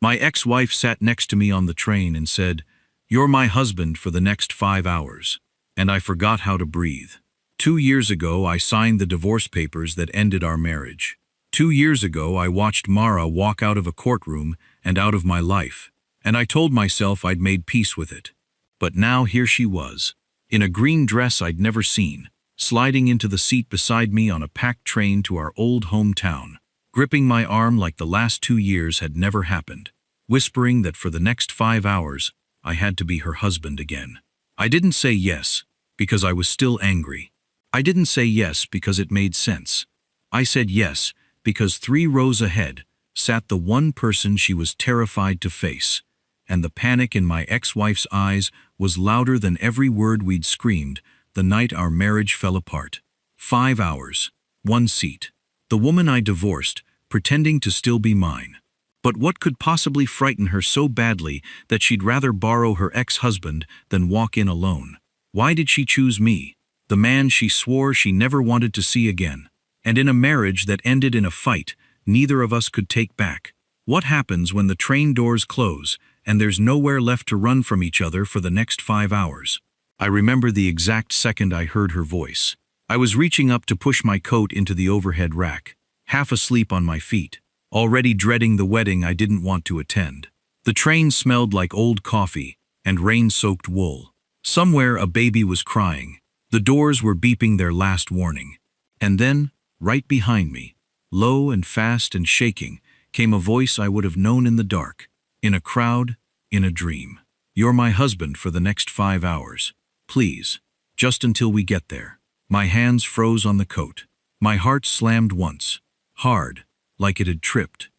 My ex-wife sat next to me on the train and said, "You're my husband for the next 5 hours." And I forgot how to breathe. 2 years ago, I signed the divorce papers that ended our marriage. 2 years ago, I watched Mara walk out of a courtroom and out of my life, and I told myself I'd made peace with it. But now here she was, in a green dress I'd never seen, sliding into the seat beside me on a packed train to our old hometown, gripping my arm like the last 2 years had never happened, whispering that for the next 5 hours, I had to be her husband again. I didn't say yes, because I was still angry. I didn't say yes because it made sense. I said yes because 3 rows ahead sat the one person she was terrified to face, and the panic in my ex-wife's eyes was louder than every word we'd screamed the night our marriage fell apart. 5 hours, one seat. The woman I divorced, pretending to still be mine. But what could possibly frighten her so badly that she'd rather borrow her ex-husband than walk in alone? Why did she choose me, the man she swore she never wanted to see again? And in a marriage that ended in a fight neither of us could take back. What happens when the train doors close and there's nowhere left to run from each other for the next 5 hours? I remember the exact second I heard her voice. I was reaching up to push my coat into the overhead rack, half asleep on my feet, already dreading the wedding I didn't want to attend. The train smelled like old coffee and rain-soaked wool. Somewhere a baby was crying. The doors were beeping their last warning. And then, right behind me, low and fast and shaking, came a voice I would have known in the dark, in a crowd, in a dream. "You're my husband for the next 5 hours. Please, just until we get there." My hands froze on the coat. My heart slammed once, hard, like it had tripped.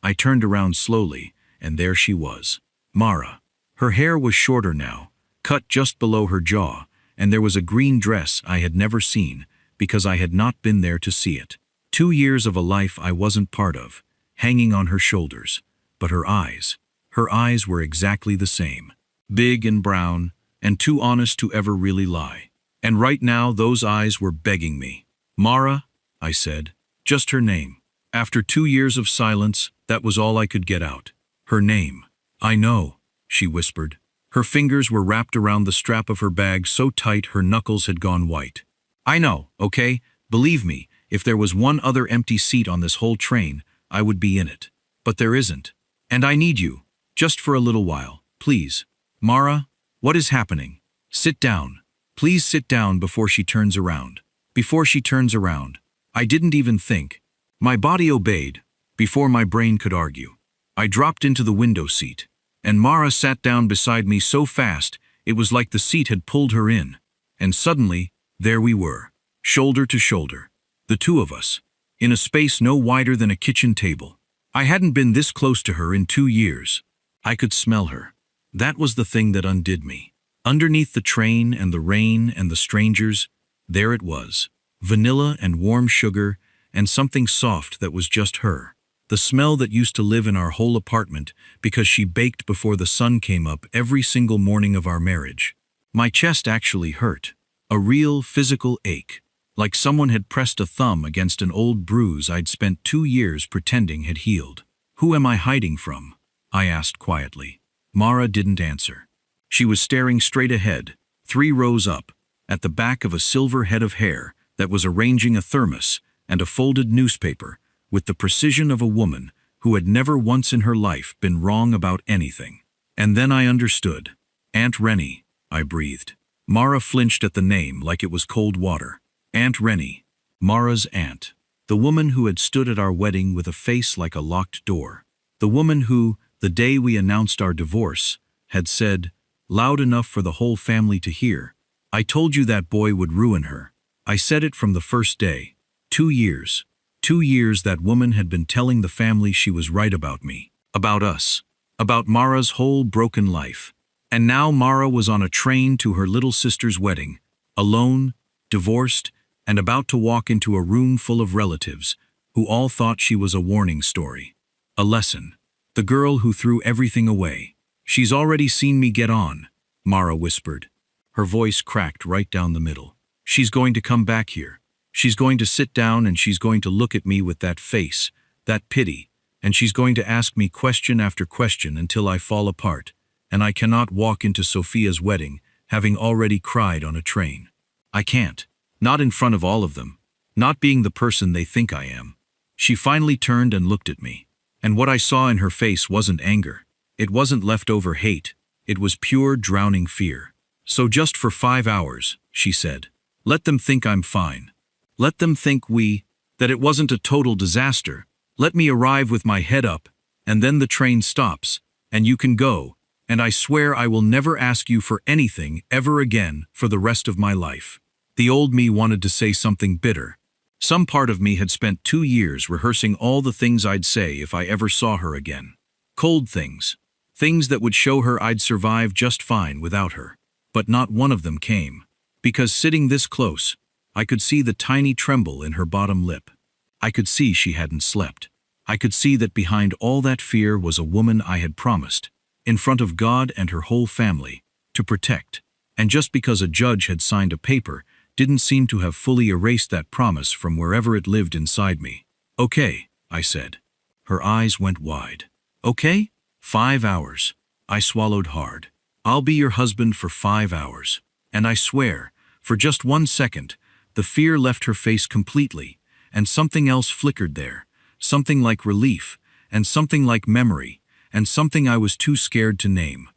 I turned around slowly, and there she was, Mara. Her hair was shorter now, cut just below her jaw, and there was a green dress I had never seen, because I had not been there to see it. 2 years of a life I wasn't part of, hanging on her shoulders. But her eyes were exactly the same. Big and brown, and too honest to ever really lie. And right now those eyes were begging me. "Mara," I said, just her name. After 2 years of silence, that was all I could get out. Her name. "I know," she whispered. Her fingers were wrapped around the strap of her bag so tight her knuckles had gone white. "I know, okay? Believe me, if there was one other empty seat on this whole train, I would be in it. But there isn't. And I need you, just for a little while, please. Mara, what is happening? Sit down. Please sit down before she turns around." Before she turns around. I didn't even think. My body obeyed, before my brain could argue. I dropped into the window seat, and Mara sat down beside me so fast it was like the seat had pulled her in. And suddenly, there we were, shoulder to shoulder, the two of us, in a space no wider than a kitchen table. I hadn't been this close to her in 2 years. I could smell her. That was the thing that undid me. Underneath the train and the rain and the strangers, there it was, vanilla and warm sugar and something soft that was just her. The smell that used to live in our whole apartment because she baked before the sun came up every single morning of our marriage. My chest actually hurt. A real physical ache, like someone had pressed a thumb against an old bruise I'd spent 2 years pretending had healed. "Who am I hiding from?" I asked quietly. Mara didn't answer. She was staring straight ahead, 3 rows up, at the back of a silver head of hair that was arranging a thermos and a folded newspaper with the precision of a woman who had never once in her life been wrong about anything. And then I understood. "Aunt Rennie," I breathed. Mara flinched at the name like it was cold water. Aunt Rennie, Mara's aunt. The woman who had stood at our wedding with a face like a locked door. The woman who, the day we announced our divorce, had said, loud enough for the whole family to hear, "I told you that boy would ruin her." I said it from the first day. 2 years. 2 years that woman had been telling the family she was right about me, about us, about Mara's whole broken life. And now Mara was on a train to her little sister's wedding, alone, divorced, and about to walk into a room full of relatives who all thought she was a warning story. A lesson. The girl who threw everything away. "She's already seen me get on," Mara whispered. Her voice cracked right down the middle. "She's going to come back here. She's going to sit down and she's going to look at me with that face, that pity, and she's going to ask me question after question until I fall apart, and I cannot walk into Sophia's wedding having already cried on a train. I can't. Not in front of all of them. Not being the person they think I am. She finally turned and looked at me, and what I saw in her face wasn't anger. It wasn't leftover hate. It was pure, drowning fear. "So just for 5 hours," she said. "Let them think I'm fine. Let them think that it wasn't a total disaster. Let me arrive with my head up, and then the train stops, and you can go, and I swear I will never ask you for anything ever again for the rest of my life." The old me wanted to say something bitter. Some part of me had spent 2 years rehearsing all the things I'd say if I ever saw her again. Cold things. Things that would show her I'd survive just fine without her. But not one of them came. Because sitting this close, I could see the tiny tremble in her bottom lip. I could see she hadn't slept. I could see that behind all that fear was a woman I had promised, in front of God and her whole family, to protect. And just because a judge had signed a paper didn't seem to have fully erased that promise from wherever it lived inside me. "Okay," I said. Her eyes went wide. "Okay? 5 hours." I swallowed hard. "I'll be your husband for 5 hours." And I swear, for just 1 second, the fear left her face completely, and something else flickered there, something like relief, and something like memory, and something I was too scared to name.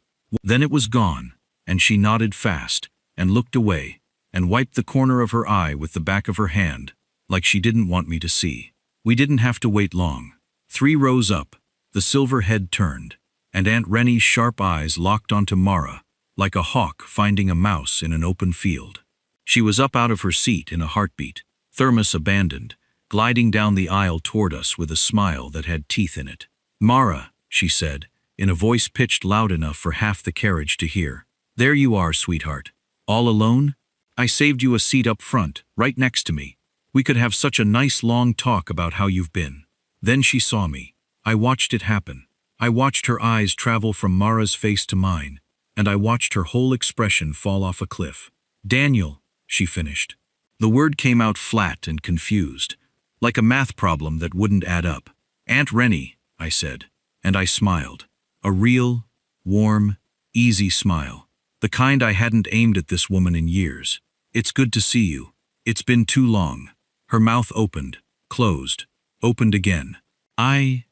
Then it was gone, and she nodded fast, and looked away, and wiped the corner of her eye with the back of her hand, like she didn't want me to see. We didn't have to wait long. 3 rows up, the silver head turned, and Aunt Rennie's sharp eyes locked onto Mara, like a hawk finding a mouse in an open field. She was up out of her seat in a heartbeat, thermos abandoned, gliding down the aisle toward us with a smile that had teeth in it. "Mara," she said, in a voice pitched loud enough for half the carriage to hear. "There you are, sweetheart. All alone? I saved you a seat up front, right next to me. We could have such a nice long talk about how you've been." Then she saw me. I watched it happen. I watched her eyes travel from Mara's face to mine, and I watched her whole expression fall off a cliff. "Daniel," she finished. The word came out flat and confused, like a math problem that wouldn't add up. "Aunt Rennie," I said, and I smiled. A real, warm, easy smile. The kind I hadn't aimed at this woman in years. "It's good to see you. It's been too long." Her mouth opened, closed, opened again. I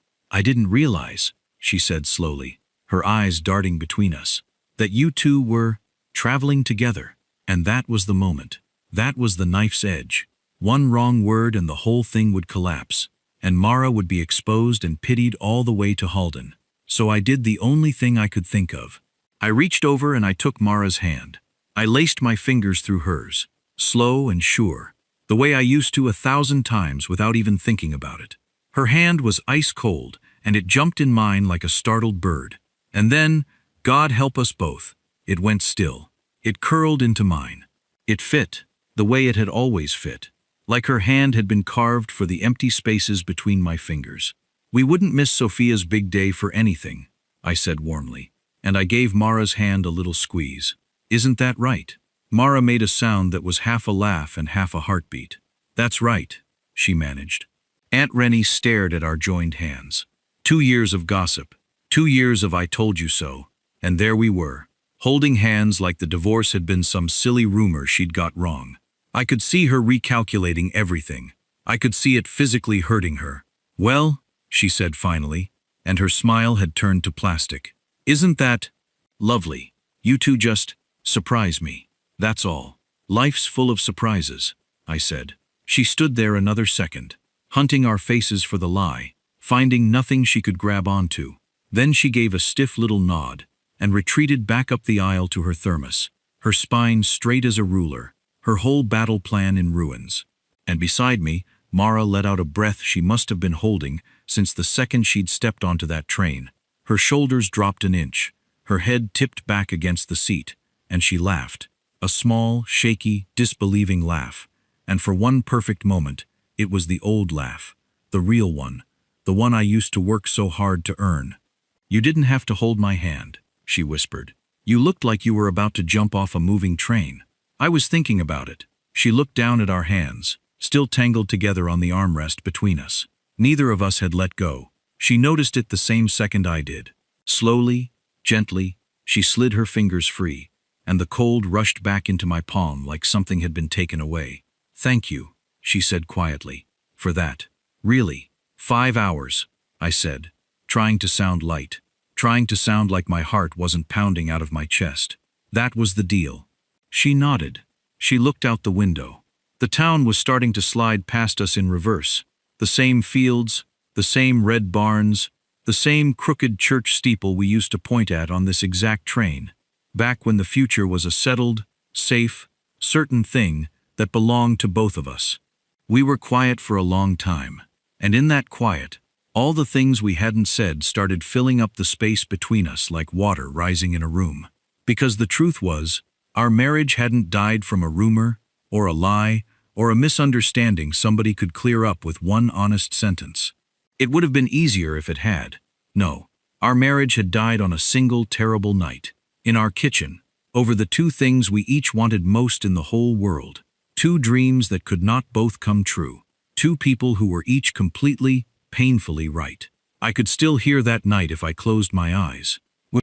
didn't realize," she said slowly, her eyes darting between us, "that you two were traveling together." And that was the moment. That was the knife's edge. One wrong word and the whole thing would collapse, and Mara would be exposed and pitied all the way to Halden. So I did the only thing I could think of. I reached over and I took Mara's hand. I laced my fingers through hers, slow and sure, the way I used to 1,000 times without even thinking about it. Her hand was ice cold, and it jumped in mine like a startled bird. And then, God help us both, it went still. It curled into mine. It fit, the way it had always fit, like her hand had been carved for the empty spaces between my fingers. "We wouldn't miss Sophia's big day for anything," I said warmly, and I gave Mara's hand a little squeeze. "Isn't that right?" Mara made a sound that was half a laugh and half a heartbeat. "That's right," she managed. Aunt Rennie stared at our joined hands. 2 years of gossip, 2 years of "I told you so," and there we were, holding hands like the divorce had been some silly rumor she'd got wrong. I could see her recalculating everything. I could see it physically hurting her. "Well," she said finally, and her smile had turned to plastic. "Isn't that lovely? You two just surprise me. That's all. Life's full of surprises," I said. She stood there another second, hunting our faces for the lie, finding nothing she could grab onto. Then she gave a stiff little nod and retreated back up the aisle to her thermos, her spine straight as a ruler, her whole battle plan in ruins. And beside me, Mara let out a breath she must have been holding since the second she'd stepped onto that train. Her shoulders dropped an inch, her head tipped back against the seat, and she laughed. A small, shaky, disbelieving laugh. And for one perfect moment, it was the old laugh, the real one, the one I used to work so hard to earn. "You didn't have to hold my hand," she whispered. "You looked like you were about to jump off a moving train." I was thinking about it. She looked down at our hands, still tangled together on the armrest between us. Neither of us had let go. She noticed it the same second I did. Slowly, gently, she slid her fingers free, and the cold rushed back into my palm like something had been taken away. "Thank you," she said quietly, "for that." "Really? 5 hours," I said, trying to sound light, trying to sound like my heart wasn't pounding out of my chest. "That was the deal." She nodded. She looked out the window. The town was starting to slide past us in reverse. The same fields, the same red barns, the same crooked church steeple we used to point at on this exact train, back when the future was a settled, safe, certain thing that belonged to both of us. We were quiet for a long time, and in that quiet, all the things we hadn't said started filling up the space between us like water rising in a room. Because the truth was, our marriage hadn't died from a rumor, or a lie, or a misunderstanding somebody could clear up with one honest sentence. It would have been easier if it had. No, our marriage had died on a single terrible night, in our kitchen, over the two things we each wanted most in the whole world. Two dreams that could not both come true. Two people who were each completely, painfully right. I could still hear that night if I closed my eyes.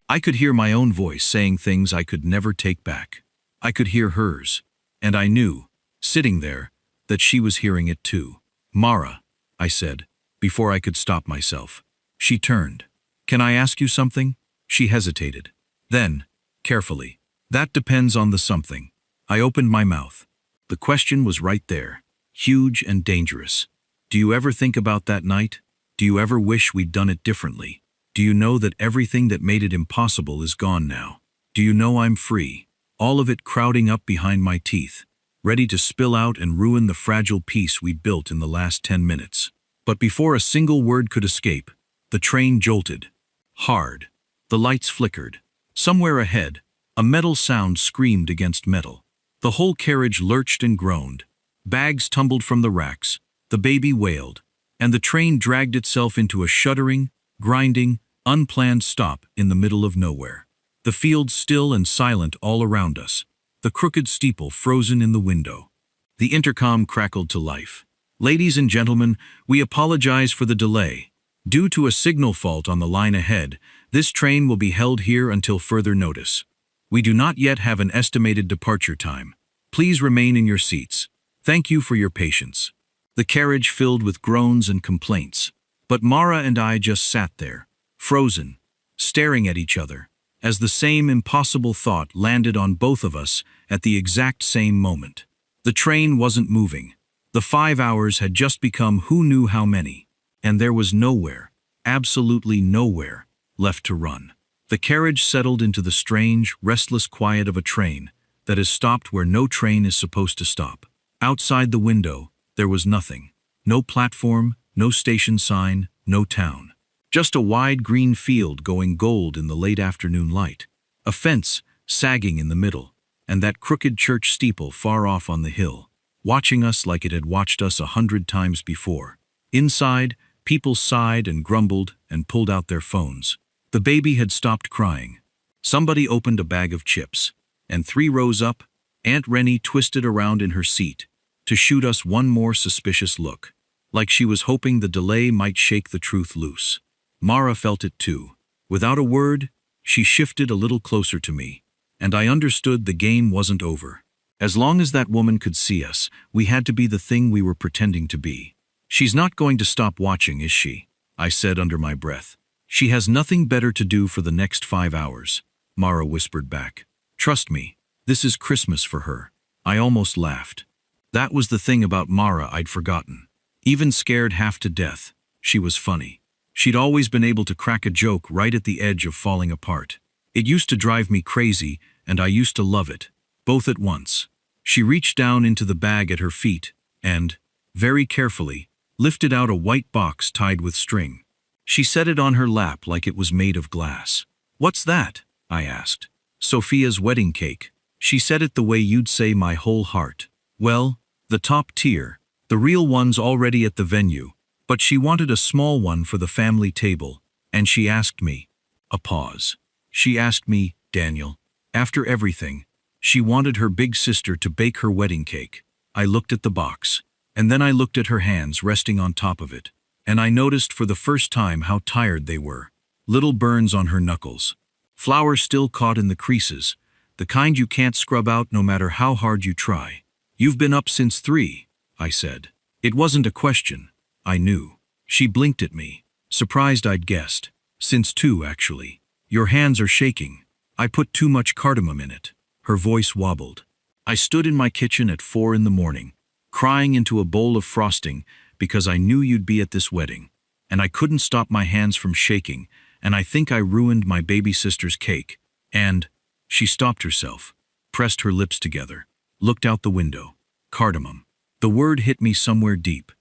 I could hear my own voice saying things I could never take back. I could hear hers, and I knew, sitting there, that she was hearing it too. "Mara," I said, before I could stop myself. She turned. "Can I ask you something?" She hesitated. Then, carefully, "That depends on the something." I opened my mouth. The question was right there, huge and dangerous. "Do you ever think about that night? Do you ever wish we'd done it differently? Do you know that everything that made it impossible is gone now? Do you know I'm free? All of it crowding up behind my teeth, ready to spill out and ruin the fragile peace we'd built in the last 10 minutes. But before a single word could escape, the train jolted. Hard. The lights flickered. Somewhere ahead, a metal sound screamed against metal. The whole carriage lurched and groaned. Bags tumbled from the racks, the baby wailed, and the train dragged itself into a shuddering, grinding, unplanned stop in the middle of nowhere. The fields still and silent all around us, the crooked steeple frozen in the window. The intercom crackled to life. "Ladies and gentlemen, we apologize for the delay. Due to a signal fault on the line ahead, this train will be held here until further notice. We do not yet have an estimated departure time. Please remain in your seats. Thank you for your patience." The carriage filled with groans and complaints, but Mara and I just sat there, frozen, staring at each other, as the same impossible thought landed on both of us at the exact same moment. The train wasn't moving. The 5 hours had just become who knew how many, and there was nowhere, absolutely nowhere, left to run. The carriage settled into the strange, restless quiet of a train that has stopped where no train is supposed to stop. Outside the window, there was nothing. No platform, no station sign, no town. Just a wide green field going gold in the late afternoon light. A fence sagging in the middle, and that crooked church steeple far off on the hill, watching us like it had watched us 100 times before. Inside, people sighed and grumbled and pulled out their phones. The baby had stopped crying. Somebody opened a bag of chips, and 3 rows up, Aunt Rennie twisted around in her seat to shoot us one more suspicious look, like she was hoping the delay might shake the truth loose. Mara felt it too. Without a word, she shifted a little closer to me, and I understood the game wasn't over. As long as that woman could see us, we had to be the thing we were pretending to be. "She's not going to stop watching, is she?" I said under my breath. "She has nothing better to do for the next 5 hours, Mara whispered back. "Trust me, this is Christmas for her." I almost laughed. That was the thing about Mara I'd forgotten. Even scared half to death, she was funny. She'd always been able to crack a joke right at the edge of falling apart. It used to drive me crazy, and I used to love it, both at once. She reached down into the bag at her feet and, very carefully, lifted out a white box tied with string. She set it on her lap like it was made of glass. "What's that?" I asked. "Sophia's wedding cake." She said it the way you'd say my whole heart. Well, the top tier, the real one's already at the venue, but she wanted a small one for the family table, and she asked me. A pause. She asked me, Daniel, after everything, she wanted her big sister to bake her wedding cake. I looked at the box, and then I looked at her hands resting on top of it. and I noticed for the first time how tired they were. Little burns on her knuckles. Flour still caught in the creases, the kind you can't scrub out no matter how hard you try. "You've been up since 3, I said. It wasn't a question. I knew. She blinked at me, surprised I'd guessed. "Since 2, actually. Your hands are shaking. I put too much cardamom in it." Her voice wobbled. I stood in my kitchen at 4 in the morning, crying into a bowl of frosting because I knew you'd be at this wedding. And I couldn't stop my hands from shaking, and I think I ruined my baby sister's cake. And she stopped herself, pressed her lips together, looked out the window. Cardamom. The word hit me somewhere deep.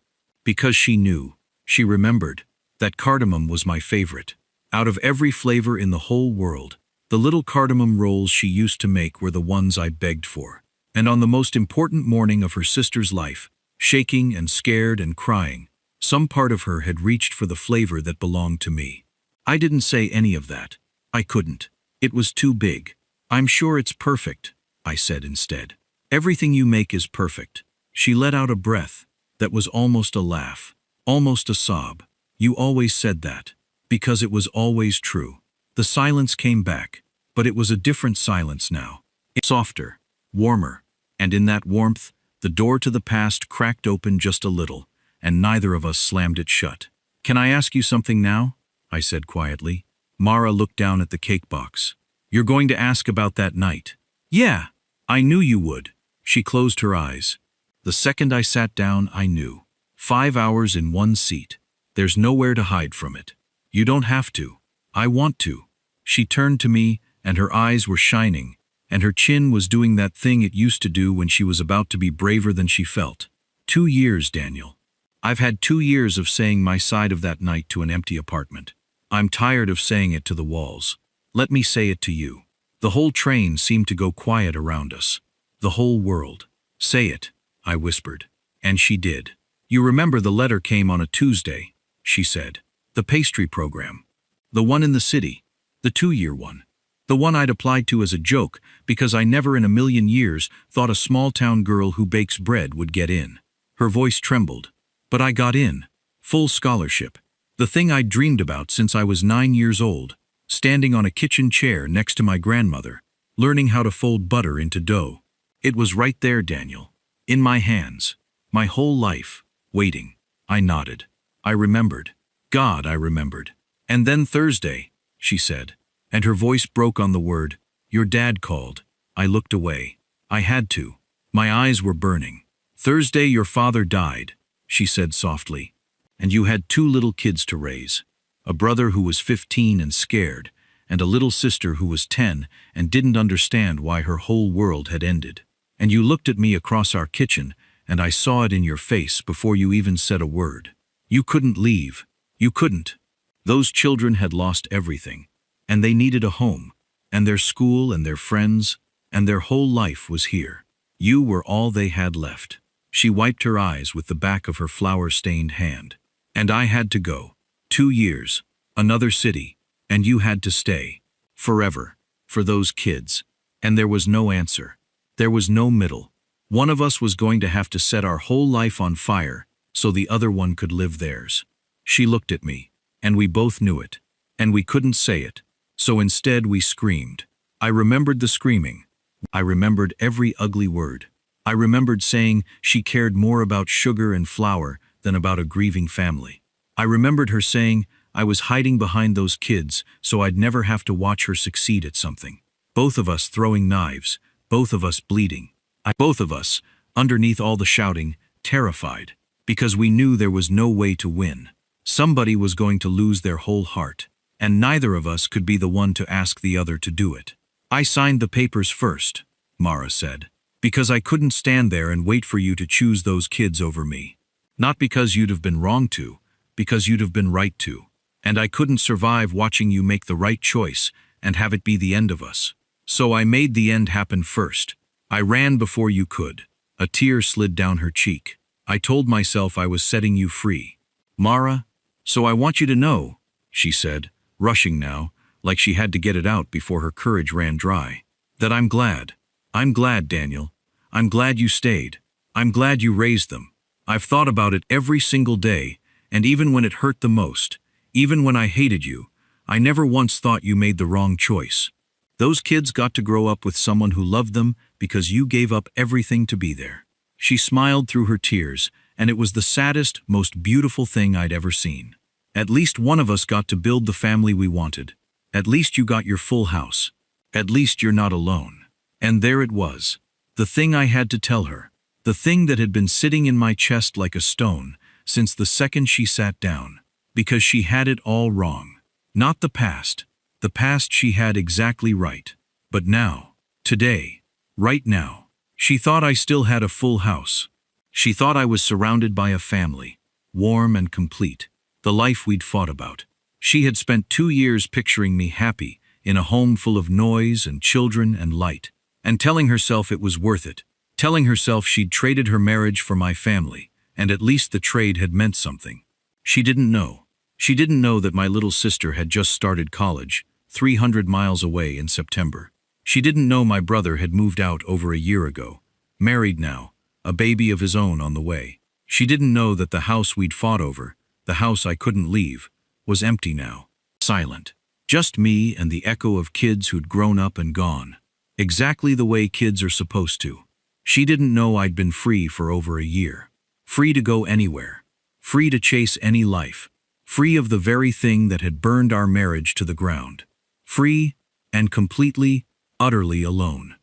Because she knew, she remembered, that cardamom was my favorite. Out of every flavor in the whole world, the little cardamom rolls she used to make were the ones I begged for. And on the most important morning of her sister's life, shaking and scared and crying, some part of her had reached for the flavor that belonged to me. I didn't say any of that. I couldn't. It was too big. "I'm sure it's perfect," I said instead. "Everything you make is perfect." She let out a breath that was almost a laugh, almost a sob. "You always said that." Because it was always true. The silence came back, but it was a different silence now. It's softer, warmer, and in that warmth, the door to the past cracked open just a little, and neither of us slammed it shut. "Can I ask you something now?" I said quietly. Mara looked down at the cake box. "You're going to ask about that night?" "Yeah, I knew you would." She closed her eyes. The second I sat down, I knew. 5 hours in one seat. There's nowhere to hide from it. "You don't have to. I want to." She turned to me, and her eyes were shining, and her chin was doing that thing it used to do when she was about to be braver than she felt. 2 years, Daniel. I've had 2 years of saying my side of that night to an empty apartment. I'm tired of saying it to the walls. Let me say it to you. The whole train seemed to go quiet around us. The whole world. "Say it," I whispered. And she did. "You remember the letter came on a Tuesday," she said. "The pastry program. The one in the city. The 2-year one. The one I'd applied to as a joke because I never in a million years thought a small-town girl who bakes bread would get in." Her voice trembled. "But I got in. Full scholarship. The thing I'd dreamed about since I was 9 years old, standing on a kitchen chair next to my grandmother, learning how to fold butter into dough. It was right there, Daniel. In my hands. My whole life. Waiting." I nodded. I remembered. God, I remembered. "And then Thursday," she said, and her voice broke on the word, "Your dad called." I looked away. I had to. My eyes were burning. "Thursday your father died," she said softly. "And you had 2 little kids to raise. A brother who was 15 and scared, and a little sister who was 10 and didn't understand why her whole world had ended. And you looked at me across our kitchen, and I saw it in your face before you even said a word. You couldn't leave. You couldn't. Those children had lost everything, and they needed a home, and their school and their friends, and their whole life was here. You were all they had left." She wiped her eyes with the back of her flour-stained hand. "And I had to go. 2 years, another city, and you had to stay. Forever. For those kids. And there was no answer. There was no middle. One of us was going to have to set our whole life on fire so the other one could live theirs." She looked at me, and we both knew it, and we couldn't say it. So instead we screamed. I remembered the screaming. I remembered every ugly word. I remembered saying she cared more about sugar and flour than about a grieving family. I remembered her saying I was hiding behind those kids so I'd never have to watch her succeed at something. Both of us throwing knives, both of us bleeding. Both of us, underneath all the shouting, terrified, because we knew there was no way to win. Somebody was going to lose their whole heart, and neither of us could be the one to ask the other to do it. "I signed the papers first," Mara said, "because I couldn't stand there and wait for you to choose those kids over me. Not because you'd have been wrong to, because you'd have been right to. And I couldn't survive watching you make the right choice and have it be the end of us. So I made the end happen first. I ran before you could." A tear slid down her cheek. "I told myself I was setting you free. Mara, so I want you to know," she said, rushing now, like she had to get it out before her courage ran dry, "that I'm glad. I'm glad, Daniel. I'm glad you stayed. I'm glad you raised them. I've thought about it every single day, And even when it hurt the most, even when I hated you, I never once thought you made the wrong choice. Those kids got to grow up with someone who loved them because you gave up everything to be there." She smiled through her tears, and it was the saddest, most beautiful thing I'd ever seen. "At least one of us got to build the family we wanted. At least you got your full house. At least you're not alone." And there it was. The thing I had to tell her. The thing that had been sitting in my chest like a stone since the second she sat down. Because she had it all wrong. Not the past. The past she had exactly right. But now. Today. Right now. She thought I still had a full house. She thought I was surrounded by a family. Warm and complete. The life we'd fought about. She had spent 2 years picturing me happy, in a home full of noise and children and light. And telling herself it was worth it. Telling herself she'd traded her marriage for my family, and at least the trade had meant something. She didn't know. She didn't know that my little sister had just started college, 300 miles away in September. She didn't know my brother had moved out over a year ago, married now, a baby of his own on the way. She didn't know that the house we'd fought over, the house I couldn't leave, was empty now, silent. Just me and the echo of kids who'd grown up and gone. Exactly the way kids are supposed to. She didn't know I'd been free for over a year. Free to go anywhere. Free to chase any life. Free of the very thing that had burned our marriage to the ground. Free and completely, utterly alone.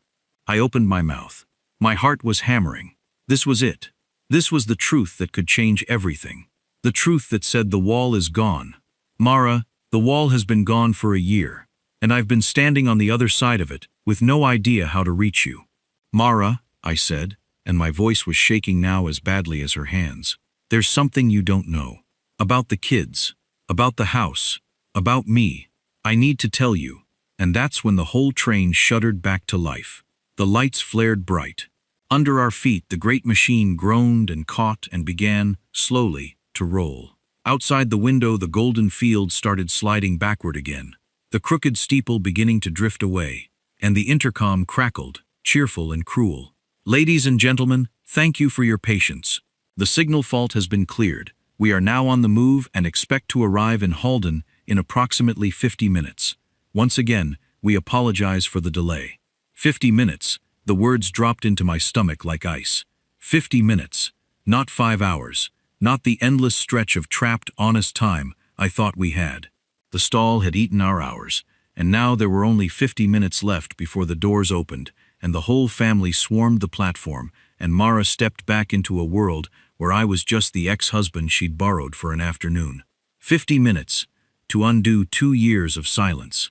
I opened my mouth. My heart was hammering. This was it. This was the truth that could change everything. The truth that said the wall is gone. Mara, the wall has been gone for a year, and I've been standing on the other side of it, with no idea how to reach you. Mara, I said, and my voice was shaking now as badly as her hands. There's something you don't know. About the kids. About the house. About me. I need to tell you. And that's when the whole train shuddered back to life. The lights flared bright. Under our feet the great machine groaned and caught and began, slowly, to roll. Outside the window the golden field started sliding backward again, the crooked steeple beginning to drift away, and the intercom crackled, cheerful and cruel. "Ladies and gentlemen, thank you for your patience. The signal fault has been cleared. We are now on the move and expect to arrive in Halden in approximately 50 minutes. Once again, we apologize for the delay." 50 minutes, the words dropped into my stomach like ice. 50 minutes, not 5 hours, not the endless stretch of trapped, honest time I thought we had. The stall had eaten our hours, and now there were only 50 minutes left before the doors opened, and the whole family swarmed the platform, and Mara stepped back into a world where I was just the ex-husband she'd borrowed for an afternoon. 50 minutes, to undo 2 years of silence.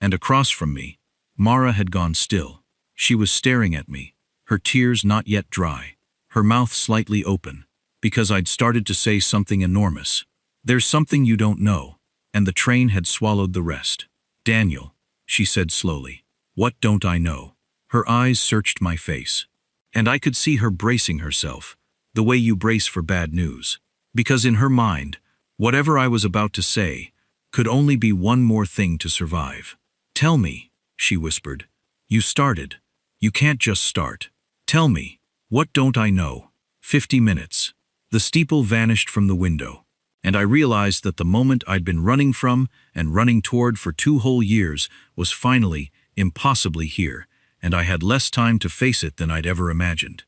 And across from me, Mara had gone still. She was staring at me, her tears not yet dry, her mouth slightly open, because I'd started to say something enormous. "There's something you don't know," and the train had swallowed the rest. "Daniel," she said slowly, "what don't I know?" Her eyes searched my face, and I could see her bracing herself, the way you brace for bad news. Because in her mind, whatever I was about to say could only be one more thing to survive. "Tell me," she whispered. "You started. You can't just start. Tell me, what don't I know?" 50 minutes. The steeple vanished from the window, and I realized that the moment I'd been running from and running toward for 2 whole years was finally, impossibly here, and I had less time to face it than I'd ever imagined.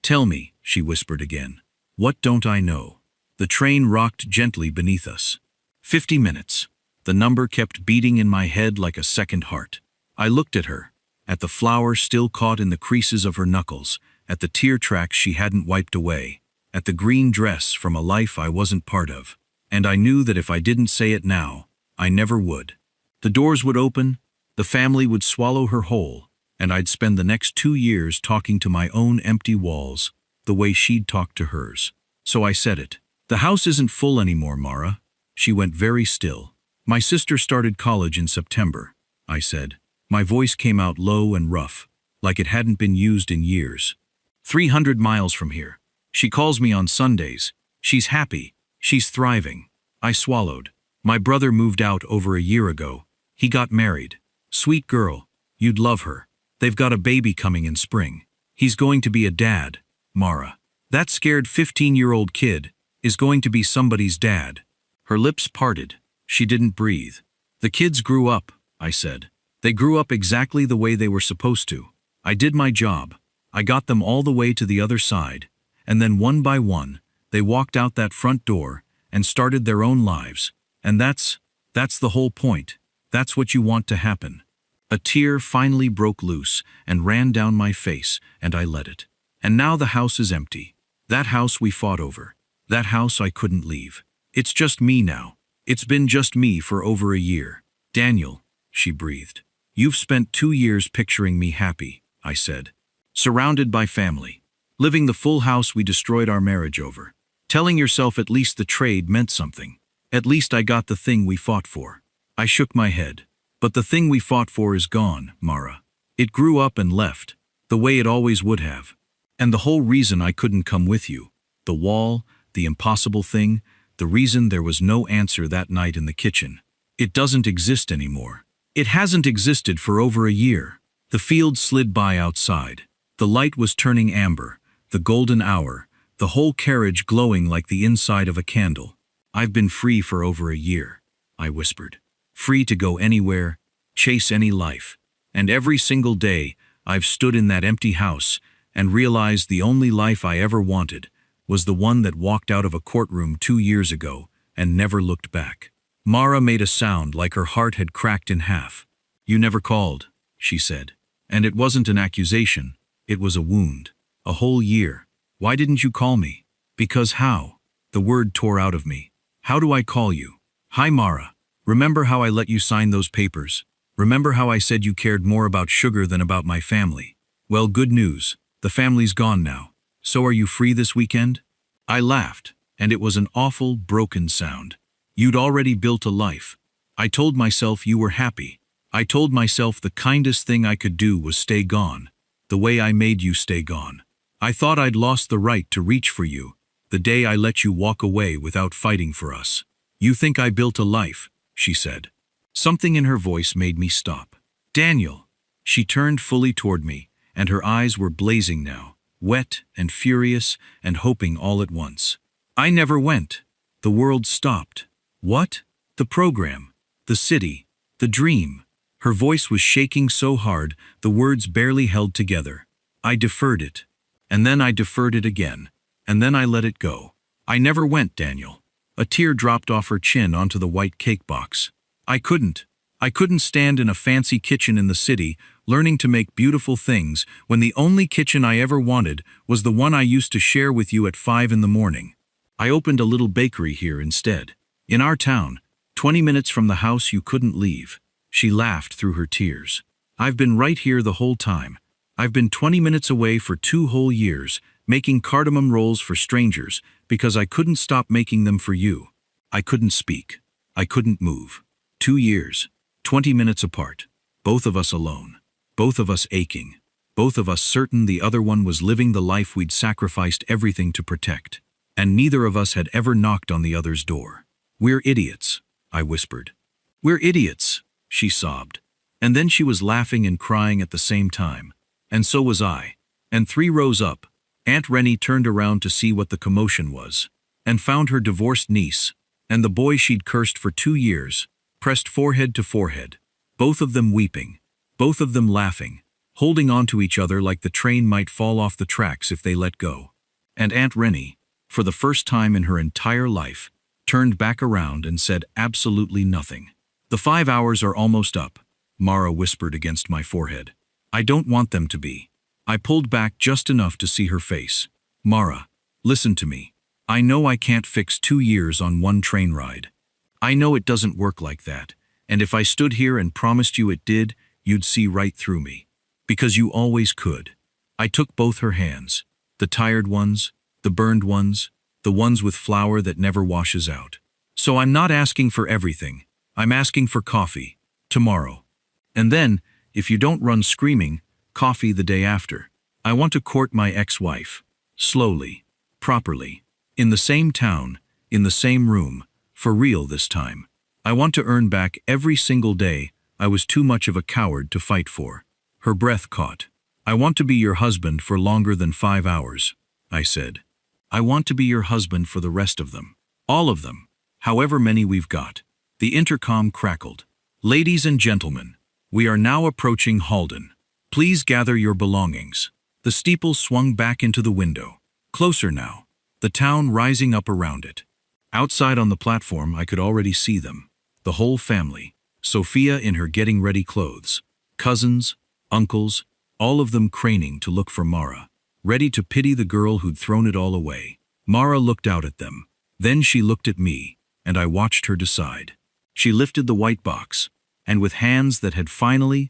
"Tell me," she whispered again. "What don't I know?" The train rocked gently beneath us. 50 minutes. The number kept beating in my head like a second heart. I looked at her, at the flour still caught in the creases of her knuckles, at the tear tracks she hadn't wiped away, at the green dress from a life I wasn't part of, and I knew that if I didn't say it now, I never would. The doors would open, the family would swallow her whole, and I'd spend the next 2 years talking to my own empty walls, the way she'd talked to hers. So I said it. "The house isn't full anymore, Mara." She went very still. "My sister started college in September," I said. My voice came out low and rough, like it hadn't been used in years. 300 miles from here. She calls me on Sundays. She's happy. She's thriving." I swallowed. "My brother moved out over a year ago. He got married. Sweet girl. You'd love her. They've got a baby coming in spring. He's going to be a dad, Mara. That scared 15-year-old kid. is going to be somebody's dad." Her lips parted. She didn't breathe. "The kids grew up," I said. "They grew up exactly the way they were supposed to. I did my job. I got them all the way to the other side, and then one by one, they walked out that front door and started their own lives. And that's the whole point. That's what you want to happen." A tear finally broke loose and ran down my face, and I let it. "And now the house is empty. That house we fought over. That house I couldn't leave. It's just me now. It's been just me for over a year." "Daniel," she breathed. "You've spent 2 years picturing me happy," I said. "Surrounded by family. Living the full house we destroyed our marriage over. Telling yourself at least the trade meant something. At least I got the thing we fought for." I shook my head. "But the thing we fought for is gone, Mara. It grew up and left, the way it always would have. And the whole reason I couldn't come with you, the wall, the impossible thing, the reason there was no answer that night in the kitchen, it doesn't exist anymore. It hasn't existed for over a year." The field slid by outside. The light was turning amber, the golden hour, the whole carriage glowing like the inside of a candle. "I've been free for over a year," I whispered. "Free to go anywhere, chase any life. And every single day, I've stood in that empty house and realized the only life I ever wanted was the one that walked out of a courtroom 2 years ago and never looked back." Mara made a sound like her heart had cracked in half. "You never called," she said. "And it wasn't an accusation. It was a wound. A whole year. Why didn't you call me?" "Because how?" The word tore out of me. "How do I call you?" "Hi, Mara. Remember how I let you sign those papers? Remember how I said you cared more about sugar than about my family? Well, good news. The family's gone now. So are you free this weekend?" I laughed, and it was an awful, broken sound. "You'd already built a life. I told myself you were happy. I told myself the kindest thing I could do was stay gone, the way I made you stay gone. I thought I'd lost the right to reach for you, the day I let you walk away without fighting for us. You think I built a life," she said. Something in her voice made me stop. "Daniel." She turned fully toward me, and her eyes were blazing now, wet and furious and hoping all at once. "I never went. The world stopped." "What?" "The program. The city. The dream." Her voice was shaking so hard, the words barely held together. "I deferred it. And then I deferred it again. And then I let it go. I never went, Daniel." A tear dropped off her chin onto the white cake box. I couldn't stand in a fancy kitchen in the city, learning to make beautiful things, when the only kitchen I ever wanted was the one I used to share with you at 5 in the morning. I opened a little bakery here instead. In our town, 20 minutes from the house you couldn't leave. She laughed through her tears. "I've been right here the whole time. I've been 20 minutes away for 2 whole years, making cardamom rolls for strangers, because I couldn't stop making them for you. I couldn't speak. I couldn't move. 2 years, 20 minutes apart, both of us alone, both of us aching, both of us certain the other one was living the life we'd sacrificed everything to protect, and neither of us had ever knocked on the other's door. We're idiots," I whispered. "We're idiots," she sobbed. And then she was laughing and crying at the same time. And so was I. And 3 rows up, Aunt Rennie turned around to see what the commotion was, and found her divorced niece, and the boy she'd cursed for 2 years, pressed forehead to forehead, both of them weeping, both of them laughing, holding on to each other like the train might fall off the tracks if they let go. And Aunt Rennie, for the first time in her entire life, turned back around and said absolutely nothing. "The 5 hours are almost up," Mara whispered against my forehead. "I don't want them to be." I pulled back just enough to see her face. "Mara, listen to me. I know I can't fix 2 years on one train ride. I know it doesn't work like that, and if I stood here and promised you it did, you'd see right through me. Because you always could." I took both her hands, the tired ones, the burned ones, the ones with flour that never washes out. "So I'm not asking for everything. I'm asking for coffee, tomorrow. And then, if you don't run screaming, coffee the day after. I want to court my ex-wife. Slowly, properly, in the same town, in the same room, for real this time. I want to earn back every single day I was too much of a coward to fight for." Her breath caught. "I want to be your husband for longer than 5 hours," I said. I want to be your husband for the rest of them. All of them. However many we've got. The intercom crackled. Ladies and gentlemen, we are now approaching Halden. Please gather your belongings. The steeple swung back into the window. Closer now. The town rising up around it. Outside on the platform, I could already see them. The whole family. Sophia in her getting-ready clothes. Cousins, uncles, all of them craning to look for Mara, ready to pity the girl who'd thrown it all away. Mara looked out at them. Then she looked at me, and I watched her decide. She lifted the white box, and with hands that had finally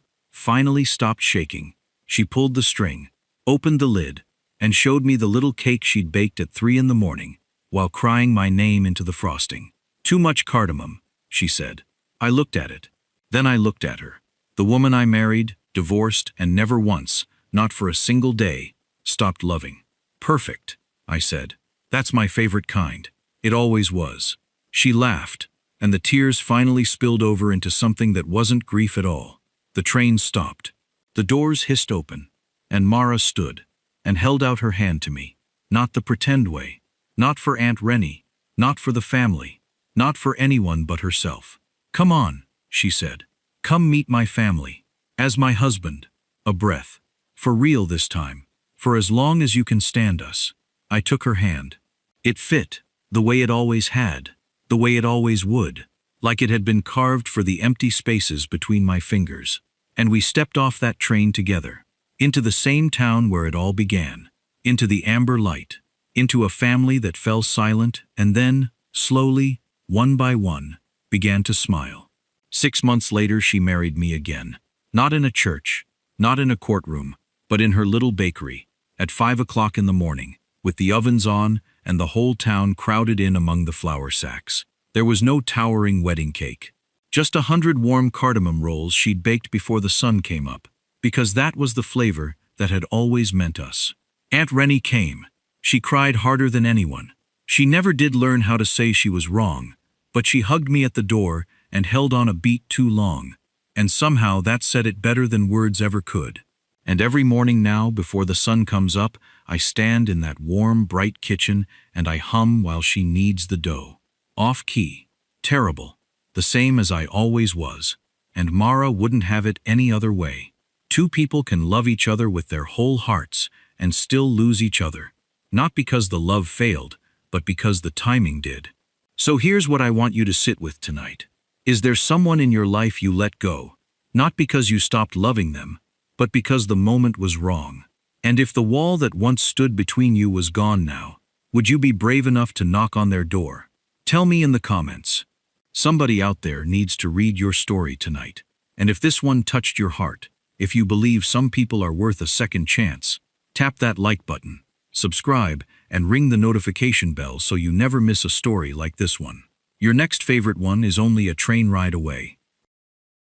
stopped shaking, she pulled the string, opened the lid, and showed me the little cake she'd baked at 3 in the morning, while crying my name into the frosting. Too much cardamom, she said. I looked at it. Then I looked at her. The woman I married, divorced, and never once, not for a single day, stopped loving. Perfect, I said. That's my favorite kind. It always was. She laughed, and the tears finally spilled over into something that wasn't grief at all. The train stopped. The doors hissed open, and Mara stood and held out her hand to me. Not the pretend way. Not for Aunt Rennie. Not for the family. Not for anyone but herself. Come on, she said. Come meet my family. As my husband. A breath. For real this time. For as long as you can stand us. I took her hand. It fit, the way it always had, the way it always would, like it had been carved for the empty spaces between my fingers. And we stepped off that train together, into the same town where it all began, into the amber light, into a family that fell silent and then, slowly, one by one, began to smile. 6 months later she married me again. Not in a church, not in a courtroom, but in her little bakery, at 5 o'clock in the morning, with the ovens on and the whole town crowded in among the flour sacks. There was no towering wedding cake. Just 100 warm cardamom rolls she'd baked before the sun came up, because that was the flavor that had always meant us. Aunt Rennie came. She cried harder than anyone. She never did learn how to say she was wrong, but she hugged me at the door and held on a beat too long, and somehow that said it better than words ever could. And every morning now, before the sun comes up, I stand in that warm, bright kitchen and I hum while she kneads the dough. Off key. Terrible. The same as I always was. And Mara wouldn't have it any other way. 2 people can love each other with their whole hearts and still lose each other. Not because the love failed, but because the timing did. So here's what I want you to sit with tonight. Is there someone in your life you let go? Not because you stopped loving them, but because the moment was wrong. And if the wall that once stood between you was gone now, would you be brave enough to knock on their door? Tell me in the comments. Somebody out there needs to read your story tonight. And if this one touched your heart, if you believe some people are worth a second chance, tap that like button, subscribe, and ring the notification bell so you never miss a story like this one. Your next favorite one is only a train ride away.